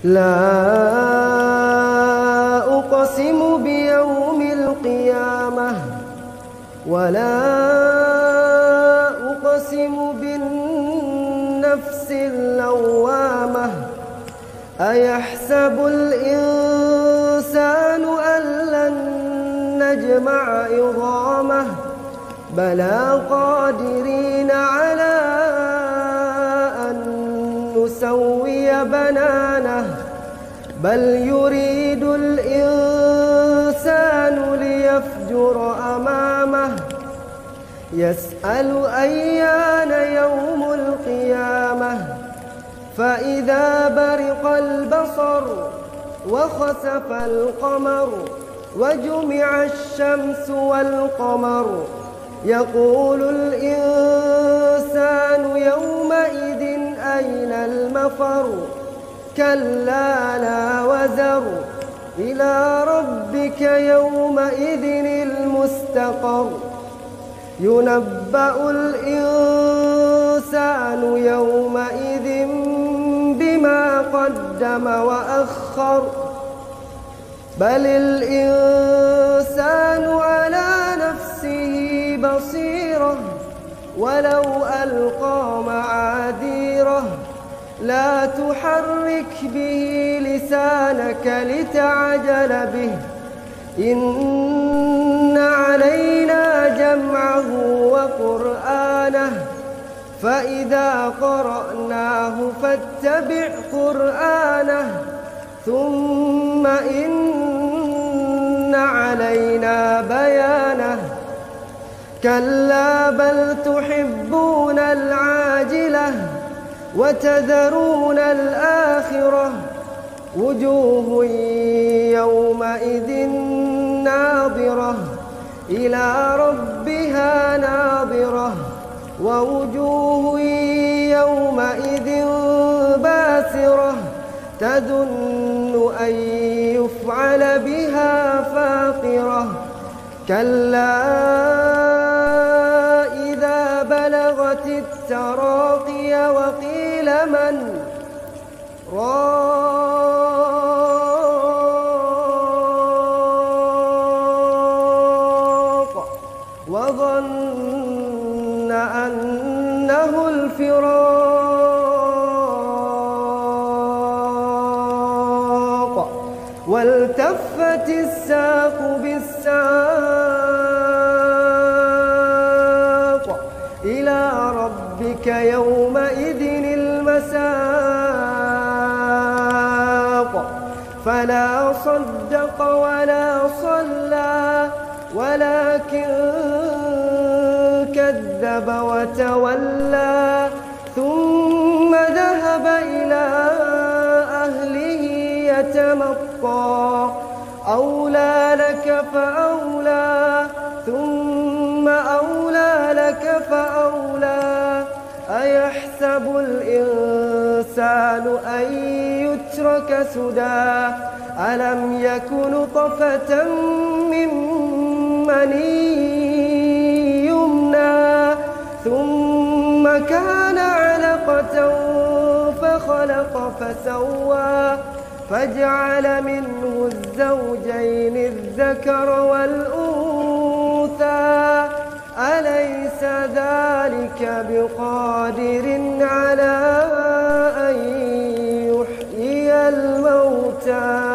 لا أقسم بيوم القيامة ولا أقسم بالنفس اللوامة. أيحسب الإنسان أن لن نجمع عظامه بلى قادرين على أن نسوي بنانه بل يريد الإنسان ليفجر أمامه يسأل أيان يوم القيامة فإذا برق البصر وخسف القمر وجمع الشمس والقمر يقول الإنسان يومئذ أين المفر كلا لا وزر إلى ربك يومئذ المستقر ينبأ الإنسان يومئذ بما قدم وأخر بل الإنسان على نفسه بصيرة ولو ألقى معاذيره لا تحرك به لسانك لتعجل به إن علينا جمعه وقرآنه فإذا قرأناه فاتبع قرآنه ثم إن علينا بيانه كلا بل تحبون العاجلة وتذرون الآخرة وجوه يومئذ ناظرة إلى ربها ناظرة ووجوه يومئذ باسرة تظن أن يفعل بها فاقرة كلا إذا بلغت التراقي وقيل من راق وظن أنه الفراق والتفت الساق بالساق إلى ربك يومئذ المساق فلا صدق ولا صلى ولكن كذب وتولى ثم ذهب إلى أهله يتمطى أولى لك فأولى ثم أولى لك فأولى أيحسب الإنسان أن يترك سدى ألم يك نطفة من مني يمنى ثم كان علقة فخلق فسوى فجعل منه الزوجين الذكر والأنثى أليس ذلك بقادر على أن يحيي الموتى